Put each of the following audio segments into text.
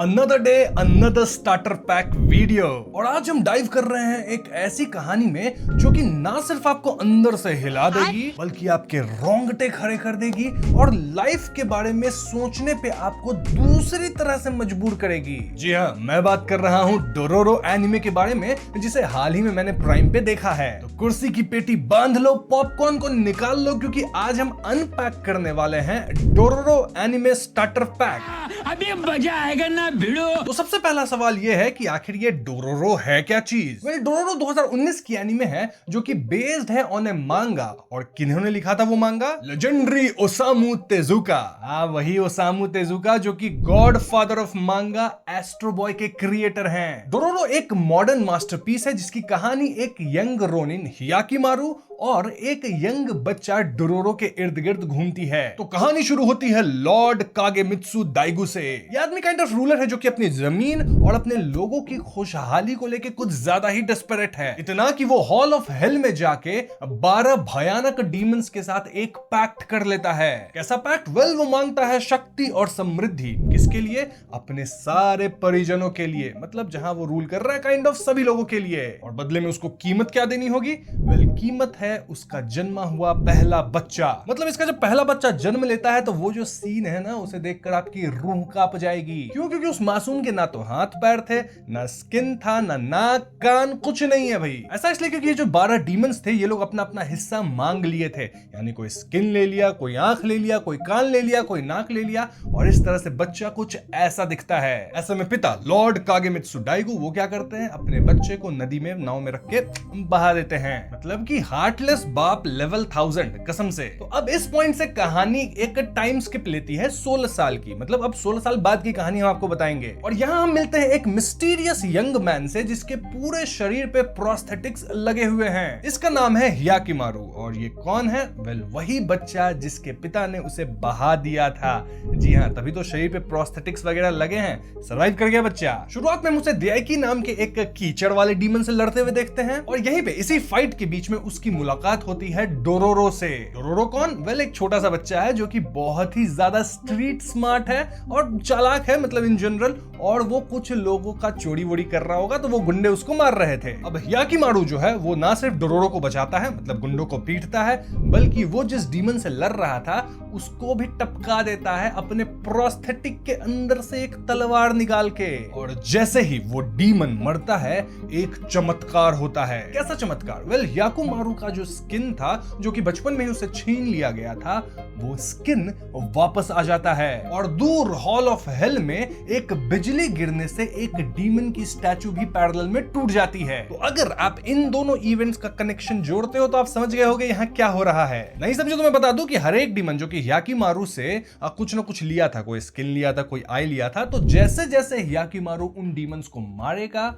Another day another starter pack video. और आज हम डाइव कर रहे हैं एक ऐसी कहानी में जो कि ना सिर्फ आपको अंदर से हिला देगी बल्कि आपके रोंगटे खड़े कर देगी और लाइफ के बारे में सोचने पे आपको दूसरी तरह से मजबूर करेगी। जी हाँ, मैं बात कर रहा हूँ डोरोरो एनिमे के बारे में, जिसे हाल ही में मैंने प्राइम पे देखा है। तो कुर्सी की पेटी बांध लो, पॉपकॉर्न को निकाल लो, क्योंकि आज हम अनपैक करने वाले हैं डोरोरो एनिमे स्टार्टर पैक। अभी मजा आएगा ना भिड़ो। तो सबसे पहला सवाल ये है कि आखिर ये डोरोरो है क्या चीज? डोरोरो 2019 की एनीमे है जो कि बेस्ड है ऑन ए मांगा। और किन्होंने लिखा था वो मांगा? Legendary Osamu Tezuka. हाँ, वही ओसामू तेजुका जो कि godfather of manga Astro Boy के क्रिएटर हैं। डोरोरो एक मॉडर्न मास्टरपीस है जिसकी कहानी एक यंग रोनिन हियाकीमारू और एक यंग बच्चा डोरोरो के इर्द गिर्द घूमती है। तो कहानी शुरू होती है लॉर्ड कागेमित्सु दाइगु से। ये आदमी काइंड ऑफ रूलर है जो कि अपनी जमीन और अपने लोगों की खुशहाली को लेके कुछ ज्यादा ही डेस्परेट है। इतना कि वो हॉल ऑफ हेल में जाके 12 भयानक डीमंस के साथ एक पैक्ट कर लेता है। कैसा पैक्ट? वेल, वो मांगता है शक्ति और समृद्धि। किसके लिए? अपने सारे परिजनों के लिए, मतलब जहां वो रूल कर रहा है काइंड ऑफ सभी लोगों के लिए। और बदले में उसको कीमत क्या देनी होगी? वेल, कीमत है उसका जन्मा हुआ पहला बच्चा। मतलब इसका जब पहला बच्चा जन्म लेता है तो वो जो सीन है ना, उसे देखकर आपकी रूह कांप जाएगी। क्यों? क्योंकि उस मासूम के ना तो हाथ पैर थे, ना स्किन था, ना नाक कान, कुछ नहीं है भाई। ऐसा इसलिए क्योंकि ये जो 12 डीमंस थे ये लोग अपना अपना हिस्सा मांग लिए थे। यानी कोई स्किन ले लिया, कोई आंख ले लिया, कोई कान ले लिया, कोई नाक ले लिया, और इस तरह से बच्चा कुछ ऐसा दिखता है। ऐसे में पिता लॉर्ड कागेमित्सु दाइगु वो क्या करते हैं? अपने बच्चे को नदी में नाव में रख के बहा देते हैं। मतलब कि हार्टलेस बाप लेवल 1000 कसम से। तो अब इस पॉइंट से कहानी एक टाइम स्किप लेती है 16 साल की। मतलब अब 16 साल बाद की कहानी हम आपको बताएंगे। और यहाँ हम मिलते हैं एक मिस्टीरियस यंग मैन से जिसके पूरे शरीर पे प्रोस्थेटिक्स लगे हुए हैं। इसका नाम है हियाकीमारू। और ये कौन है? वेल, वही बच्चा जिसके पिता ने उसे बहा दिया था। जी हाँ, तभी तो शरीर पे प्रोस्थेटिक्स वगैरह लगे हैं। सर्वाइव कर गया बच्चा। शुरुआत में उसे दियाकी नाम के एक कीचड़ वाले डीमन से लड़ते हुए देखते हैं। और यहीं पे इसी फाइट के बीच में उसकी मुलाकात होती है डोरोरो से। डोरोरो कौन? वेल, एक छोटा सा बच्चा है जो कि बहुत ही ज्यादा स्ट्रीट स्मार्ट है और चालाक है, मतलब इन जनरल। और वो कुछ लोगों का चोरी वोरी कर रहा होगा तो वो गुंडे उसको मार रहे थे। अब हियाकीमारू जो है वो ना सिर्फ डोरोरो को बचाता है, मतलब गुंडों को पीटता है, बल्कि वो जिस डीमन से लड़ रहा था उसको भी टपका देता है अपने प्रोस्थेटिक के अंदर से एक तलवार निकाल के। और जैसे ही वो डीमन मरता है एक चमत्कार होता है। कैसा चमत्कार? वेल, हियाकीमारू का जो स्किन था जो कि बचपन में ही उसे छीन लिया गया था, वो स्किन वापस आ जाता है। और दूर हॉल ऑफ हेल में एक बिजली गिरने से एक डीमन की स्टैचू भी पैरेलल में टूट जाती है। तो अगर आप इन दोनों इवेंट्स का कनेक्शन जोड़ते हो तो आप समझ गए होगे यहाँ क्या हो रहा है। नहीं समझे तो मैं बता दूं कि हर एक डीमन जो कि हियाकीमारू से कुछ न कुछ लिया था, कोई स्किन लिया था, कोई आई लिया था, तो जैसे जैसे हियाकीमारू उन डीमंस को मारेगा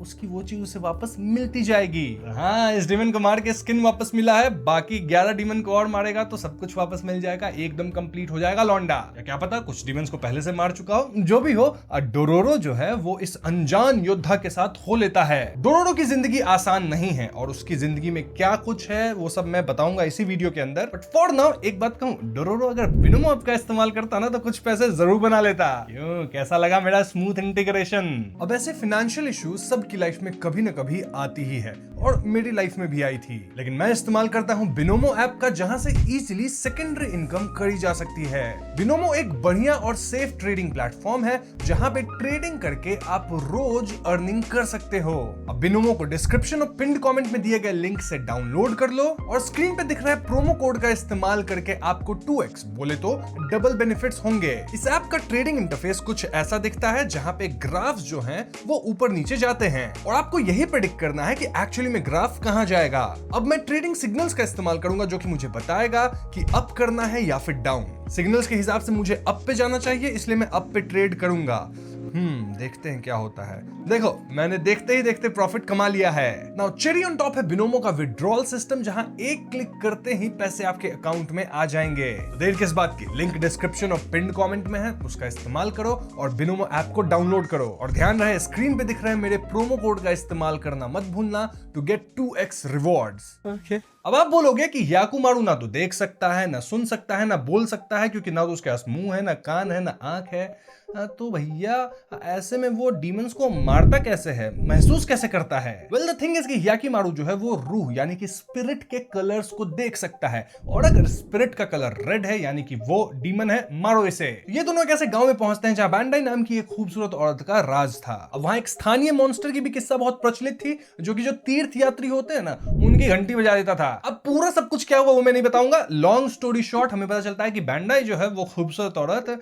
उसकी वो चीज उसे वापस मिलती जाएगी। हाँ, इस डीमन को मार के स्किन वापस मिला है, बाकी 11 डीमन को और मारेगा तो सब कुछ वापस मिल जाएगा, एकदम कंप्लीट हो जाएगा लौंडा। या क्या पता कुछ डीमंस को पहले से मार चुका हो। जो भी हो, डोरोरो जो है वो इस अनजान योद्धा के साथ हो लेता है। डोरोरो की जिंदगी आसान नहीं है और उसकी जिंदगी में क्या कुछ है वो सब मैं बताऊंगा इसी वीडियो के अंदर। बट फॉर नाउ एक बात कहूं, डोरोरो अगर बिनोमो ऐप का इस्तेमाल करता ना तो कुछ पैसे जरूर बना लेता। क्यों? कैसा लगा मेरा स्मूथ इंटीग्रेशन? अब ऐसे फाइनेंशियल इश्यूज सबकी लाइफ में कभी न कभी आती ही है और मेरी लाइफ में भी आई थी। लेकिन मैं इस्तेमाल करता हूं बिनोमो ऐप का, जहां से इजीली सेकेंडरी इनकम करी जा सकती है। बिनोमो एक बढ़िया और सेफ ट्रेडिंग प्लेटफॉर्म है जहां पे ट्रेडिंग करके आप रोज अर्निंग कर सकते हो। अब बिनोमो को डिस्क्रिप्शन और पिन्ड कमेंट में दिए गए लिंक से डाउनलोड कर लो और स्क्रीन पे दिख रहा है प्रोमो कोड का इस्तेमाल करके आपको 2x बोले तो डबल बेनिफिट्स होंगे। इस ऐप का ट्रेडिंग इंटरफेस कुछ ऐसा दिखता है जहां पे ग्राफ्स जो हैं वो ऊपर नीचे जाते हैं और आपको यही प्रेडिक्ट करना है कि एक्चुअली में ग्राफ कहां जाएगा। अब मैं ट्रेडिंग सिग्नल्स का इस्तेमाल करूंगा जो कि मुझे बताएगा कि अप करना है या फिर डाउन। सिग्नल्स के हिसाब से मुझे अप पे जाना चाहिए, इसलिए मैं अप पे ट्रेड करूंगा। देखते हैं क्या होता है। देखो, मैंने देखते ही देखते प्रॉफिट कमा लिया है। नाउ चेरी ऑन टॉप है बिनोमो का विड्रॉल सिस्टम, जहां एक क्लिक करते ही पैसे आपके अकाउंट में आ जाएंगे। तो देर किस बात की? लिंक डिस्क्रिप्शन और पिन्ड कमेंट में है, उसका इस्तेमाल करो और बिनोमो ऐप को डाउनलोड करो। और ध्यान रहे, स्क्रीन पे दिख रहे मेरे प्रोमो कोड का इस्तेमाल करना मत भूलना to get 2x rewards. Okay. अब आप बोलोगे कि हियाकीमारू ना तो देख सकता है, ना सुन सकता है, ना बोल सकता है, क्योंकि ना तो उसके पास मुंह है, ना कान है, ना आंख है। तो भैया ऐसे में वो डीमंस को मारता कैसे है, महसूस कैसे करता है? वेल द थिंग इज कि याकीमारू जो है वो रूह यानी कि स्पिरिट के कलर्स को देख सकता है, और अगर स्पिरिट का कलर रेड है यानी कि वो डीमन है, मारो इसे। ये दोनों कैसे गांव में पहुंचते हैं जहां बैंडाई नाम की एक खूबसूरत औरत का राज था। अब वहां एक स्थानीय मॉन्स्टर की भी किस्सा बहुत प्रचलित थी, जो कि जो तीर्थ यात्री होते हैं ना, उनकी घंटी बजा देता था। अब पूरा सब कुछ क्या हुआ वो मैं नहीं बताऊंगा। लॉन्ग स्टोरी शॉर्ट, हमें पता चलता है कि बैंडाई जो है वो खूबसूरत औरत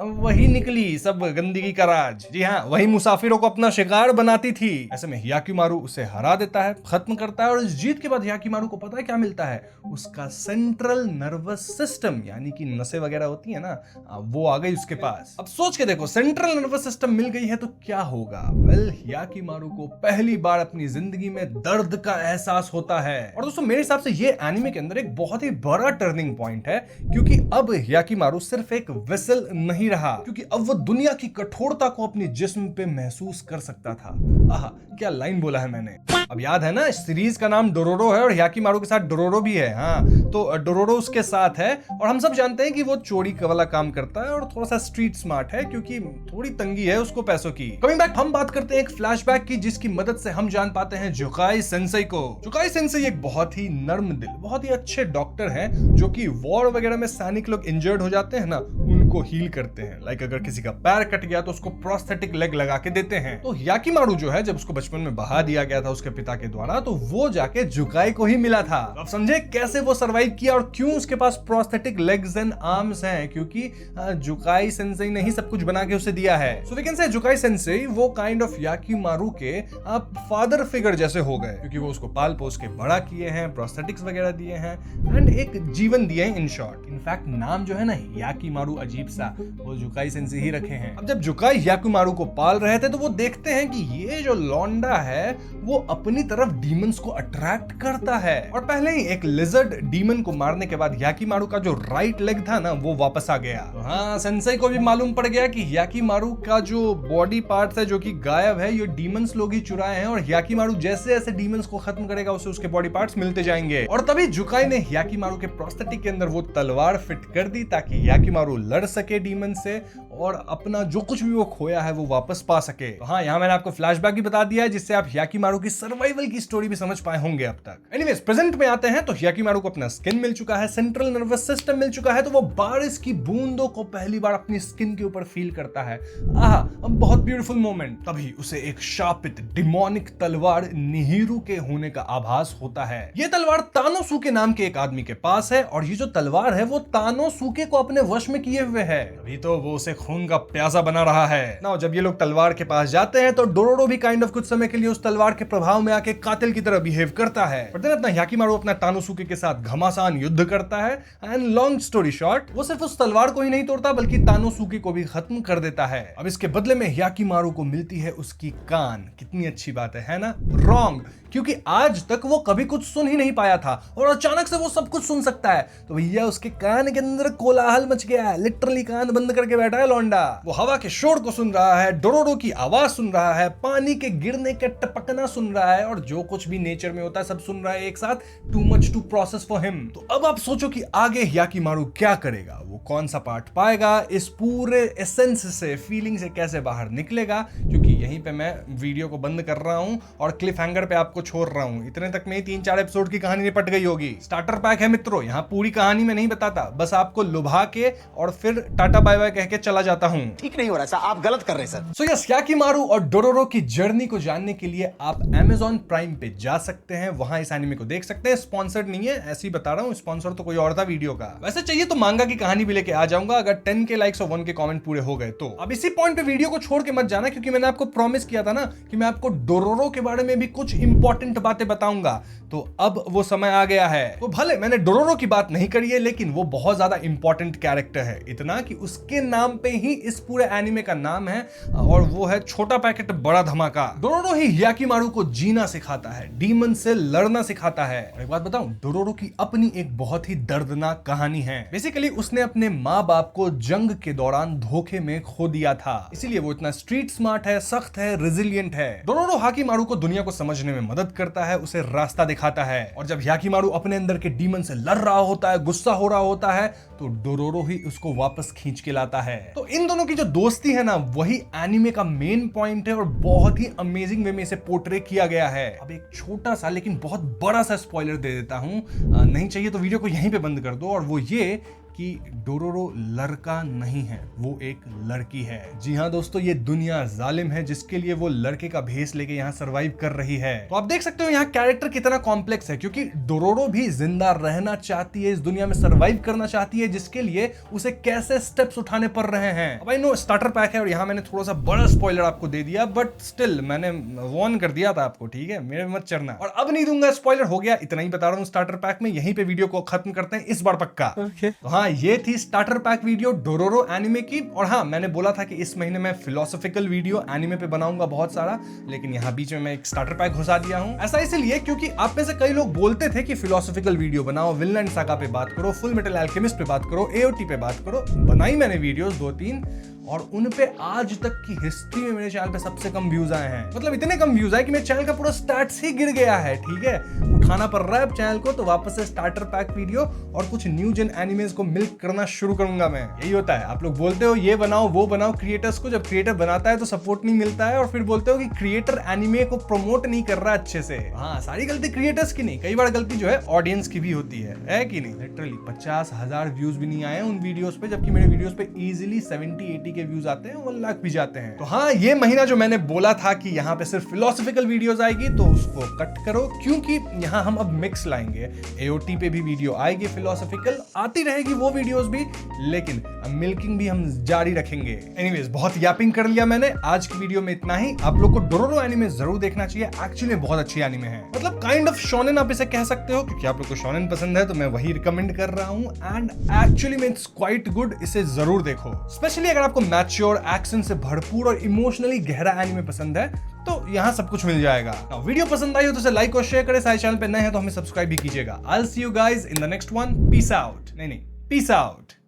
वही निकली सब गंदगी का राज। जी हाँ, वही मुसाफिरों को अपना शिकार बनाती थी। ऐसे में याकीमारू उसे हरा देता है, खत्म करता है, और इस जीत के बाद याकीमारू को पता है क्या मिलता है? उसका सेंट्रल नर्वस सिस्टम, यानी कि नसें वगैरह होती है ना, वो आ गई उसके पास। अब सोच के देखो, सेंट्रल नर्वस सिस्टम मिल गई है तो क्या होगा? वेल, याकीमारू को पहली बार अपनी जिंदगी में दर्द का एहसास होता है। और दोस्तों मेरे हिसाब से ये एनिमे के अंदर एक बहुत ही बड़ा टर्निंग पॉइंट है, क्योंकि अब याकीमारू सिर्फ एक वेसल नहीं रहा, क्योंकि अब वो दुनिया की कठोरता को अपने जिस्म पे महसूस कर सकता था। आहा, क्या लाइन बोला है मैंने। अब याद है ना, सीरीज का नाम डोरोरो है और याकीमारू के साथ डोरोरो भी है। हाँ, तो डोरोरो उसके साथ है, और हम सब जानते हैं कि वो चोरी वाला काम करता है और थोड़ा सा स्ट्रीट स्मार्ट है, क्योंकि थोड़ी तंगी है उसको पैसों की। कमिंग बैक, हम बात करते हैं एक फ्लैशबैक की, जिसकी मदद से हम जान पाते हैं जुकाई सेंसेई को। जुकाई सेंसेई एक बहुत ही नर्म दिल, बहुत ही अच्छे डॉक्टर हैं, जो कि वॉर वगैरह में सैनिक लोग इंजर्ड हो जाते हैं ना, उनको हील करते हैं। लाइक अगर किसी का पैर कट गया तो उसको प्रोस्थेटिक लेग लगा के देते हैं। तो याकीमारू जो है, जब उसको बचपन में बहा दिया गया था उसके पिता के द्वारा, तो वो जाके जुकाई को ही मिला था। अब समझे कैसे वो सरवाइव किया और क्यों उसके पास प्रोस्थेटिक लेग्स एंड आर्म्स हैं, क्योंकि जुकाई सेंसेई ने ही सब कुछ बना के उसे दिया है। सो we can say Jukai sensei वो काइंड ऑफ याकीमारू के फादर फिगर जैसे हो गए, क्योंकि वो उसको पाल पोस के बड़ा किए हैं, प्रोस्थेटिक्स वगैरह दिए हैं, एंड एक जीवन दिए हैं इन शॉर्ट। इनफैक्ट नाम जो है ना याकीमारू अजीब सा, वो जुकाई सेंसेई ही रखे हैं। अब जब जुकाई याकीमारू को पाल रहे थे तो वो देखते हैं कि ये जो लौंडा है वो अपनी तरफ डीमंस को अट्रैक्ट करता है, और पहले ही एक लिजर्ड डीमन को मारने के बाद याकीमारू का जो राइट लेग था ना वो वापस आ गया। तो हाँ, सेंसेई को भी मालूम पड़ गया कि याकीमारू का जो बॉडी पार्ट है जो कि गायब है, ये डीमंस लोग ही चुराए हैं, और याकीमारू जैसे जैसे डीमंस को खत्म करेगा उसे उसके बॉडी पार्ट्स मिलते जाएंगे। और तभी जुकाई ने याकीमारू के प्रोस्थेटिक के अंदर वो तलवार फिट कर दी, ताकि याकीमारू लड़ सके डीमन से और अपना जो कुछ भी वो खोया है वो वापस पा सके। तो हाँ, यहाँ मैंने आपको फ्लैशबैक भी बता दिया है, जिससे आप याकीमारू की सर्वाइवल की स्टोरी भी समझ पाए होंगे अब तक। एनीवेज, प्रेजेंट में आते हैं तो याकीमारू को अपना स्किन मिल चुका है, सेंट्रल नर्वस सिस्टम मिल चुका है, तो वो बारिश की बूंदों को पहली बार अपनी स्किन के ऊपर फील करता है। आहा, बहुत ब्यूटीफुल मोमेंट। तभी उसे एक शापित डिमोनिक तलवार निहिरू के होने का आभास होता है। ये तलवार तानोसुके नाम के एक आदमी के पास है, और ये जो तलवार है वो तानोसुके को अपने वश में किए हुए है, अभी तो वो उसे खून का प्यासा बना रहा है ना। जब ये लोग तलवार के पास जाते हैं तो डोरोरो भी काइंड ऑफ कुछ समय के लिए उस तलवार के प्रभाव में आके कातिल की तरह बिहेव करता है। पर देन अपना याकीमारू अपना तानोसुके के साथ घमासान युद्ध करता है, एंड लॉन्ग स्टोरी शॉर्ट, वो सिर्फ उस तलवार को ही नहीं तोड़ता बल्कि तानोसुके को भी खत्म कर देता है। अब इसके बदले में याकीमारू को मिलती है उसकी कान। कितनी अच्छी बात है ना? रॉन्ग, क्योंकि आज तक वो कभी कुछ सुन ही नहीं पाया था, और अचानक से वो सब कुछ सुन सकता है। तो भैया उसके कान के अंदर कोलाहल मच गया है, लिटरली कान बंद करके बैठा है लौंडा। वो हवा के शोर को सुन रहा है, डोरोरो की आवाज सुन रहा है, पानी के गिरने के टपकना सुन रहा है, और जो कुछ भी नेचर में होता है सब सुन रहा है एक साथ। Too much to process for him. तो अब आप सोचो कि आगे याकीमारू क्या करेगा, वो कौन सा पार्ट पाएगा, इस पूरे एसेंस से, फीलिंग से कैसे बाहर निकलेगा। क्योंकि यहीं पे मैं वीडियो को बंद कर रहा हूं और क्लिफ हैंगर पे आपको छोड़ रहा हूं। इतने तक में 3-4 एपिसोड की कहानी निपट गई होगी। स्टार्टर पैक है मित्रों, यहाँ पूरी कहानी में नहीं बताता, बस आपको लुभा के और फिर टाटा बाय बाय कह के चला जाता हूँ। ठीक नहीं हो रहा सर, आप गलत कर रहे हैं सर। सो यस, याकीमारू और डोरोरो की जर्नी को जानने के लिए आप Amazon प्राइम पे जा सकते हैं, वहां इस एनिमे को देख सकते हैं। स्पॉन्सर्ड नहीं है, ऐसे ही बता रहा हूँ, स्पॉन्सर तो कोई और था वीडियो का। वैसे चाहिए तो मांगा की कहानी भी लेके आ जाऊंगा, अगर 10 के लाइक्स और 1 के कमेंट पूरे हो गए तो। अब इसी पॉइंट पे वीडियो को छोड़ के मत जाना, क्योंकि मैंने आपको प्रॉमिस किया था ना कि मैं आपको डोरोरो के बारे में भी कुछ इंपॉर्टेंट बातें बताऊंगा। तो अब वो समय आ गया है। तो भले मैंने डोरोरो की बात नहीं करी है, लेकिन वो बहुत ज्यादा इंपॉर्टेंट कैरेक्टर है, इतना कि उसके नाम पे ही इस पूरे एनिमे का नाम है, और वो है छोटा पैकेट बड़ा धमाका। डोरोरो ही याकीमारू को जीना सिखाता है, डीमन से लड़ना सिखाता है। और एक बात बताऊं, डोरोरो की अपनी एक बहुत ही दर्दनाक कहानी है। बेसिकली उसने अपने माँ बाप को जंग के दौरान धोखे में खो दिया था, इसीलिए वो इतना स्ट्रीट स्मार्ट है, सख्त है, रेजिलिएंट है। डोरोरो याकीमारू को दुनिया को समझने में मदद करता है, उसे रास्ता दिखाता है। और जब याकीमारू अपने अंदर के डीमन से लड़ रहा होता है, गुस्सा हो रहा होता है, तो डोरोरो ही उसको वापस खींच के लाता है। तो तो इन दोनों की जो दोस्ती है ना, वही एनिमे का मेन पॉइंट है और बहुत ही अमेजिंग वे में इसे पोर्ट्रे किया गया है। अब एक छोटा सा लेकिन बहुत बड़ा सा स्पॉइलर दे देता हूं, नहीं चाहिए तो वीडियो को यहीं पे बंद कर दो, और वो ये कि डोरोरो लड़का नहीं है, वो एक लड़की है। जी हाँ दोस्तों, ये दुनिया जालिम है जिसके लिए वो लड़के का भेष लेके यहाँ सरवाइव कर रही है। तो आप देख सकते हो यहाँ कैरेक्टर कितना कॉम्प्लेक्स है, क्योंकि डोरोरो भी जिंदा रहना चाहती है, इस दुनिया में सरवाइव करना चाहती है, जिसके लिए उसे कैसे स्टेप्स उठाने पड़ रहे हैं। अब आई नो स्टार्टर पैक है और यहाँ मैंने थोड़ा सा बड़ा स्पॉइलर आपको दे दिया, बट स्टिल मैंने वार्न कर दिया था आपको, ठीक है, मेरे मत चढ़ना। और अब नहीं दूंगा, स्पॉइलर हो गया, इतना ही बता रहा हूँ स्टार्टर पैक में। यहीं पे वीडियो को खत्म करते हैं इस बार पक्का। तो हाँ, ये थी starter pack video Dororo anime की। और हाँ, मैंने बोला था कि इस महीने मैं फिलोसॉफिकल वीडियो एनिमे पे बनाऊंगा बहुत सारा, लेकिन यहाँ बीच में मैं एक स्टार्टर पैक घुसा दिया हूँ। ऐसा इसलिए क्योंकि आप में से कई लोग बोलते थे कि फिलोसॉफिकल वीडियो बनाओ, विनलैंड सागा पे बात करो, फुल मेटल अल्केमिस्ट पे बात करो, एओटी पे बात करो। बनाई मैंने वीडियोस 2-3, और उन पे आज तक की हिस्ट्री में मेरे चैनल पे सबसे कम व्यूज आए हैं। मतलब इतने कम व्यूज आए कि मेरे चैनल का पूरा स्टैट्स ही गिर गया है, ठीक है। उठाना पड़ रहा है चैनल को, तो वापस से स्टार्टर पैक वीडियो और कुछ न्यू जेन एनिमेज को मिल्क करना शुरू करूंगा मैं। यही होता है, आप लोग बोलते हो ये बनाओ वो बनाओ क्रिएटर्स को, जब क्रिएटर बनाता है तो सपोर्ट नहीं मिलता है, और फिर बोलते हो कि क्रिएटर एनिमे को प्रमोट नहीं कर रहा अच्छे से। हाँ, सारी गलती क्रिएटर्स की नहीं, कई बार गलती जो है ऑडियंस की भी होती है कि नहीं। लिटरली 50,000 व्यूज भी नहीं आए उन वीडियोस पे, जबकि मेरे वीडियोस पे इजीली 70-80 के व्यूज आते हैं, 1 लाख भी जाते हैं। तो हाँ, ये महीना जो मैंने बोला था कि यहाँ पे सिर्फ फिलोसॉफिकल वीडियोस आएगी, तो उसको कट करो, क्योंकि यहाँ हम अब मिक्स लाएंगे। एओटी पे भी वीडियो आएगी फिलोसॉफिकल, आती रहेगी वो वीडियोस भी, लेकिन मिल्किंग भी हम जारी रखेंगे। एनीवेज, बहुत यापिंग कर लिया मैंने, आज की वीडियो में इतना ही। आप लोग को डोरोरो एनिमे जरूर देखना चाहिए, एक्चुअली बहुत अच्छी एनिमे है, मतलब काइंड ऑफ शोनेन आप इसे कह सकते हो, क्योंकि आप लोग को शोनेन पसंद है तो मैं वही रिकमेंड कर रहा हूँ। एंड एक्चुअली में इट्स क्वाइट गुड, इसे जरूर देखो, स्पेशली अगर आपको मैच्योर, एक्शन से भरपूर और इमोशनली गहरा एनिमे पसंद है, तो यहाँ सब कुछ मिल जाएगा। वीडियो पसंद आई हो तो इसे लाइक और शेयर करें, सारे चैनल पे नए हैं तो हमें सब्सक्राइब भी कीजिएगा। I will see you guys in the next one. Peace out. नहीं, पीस आउट।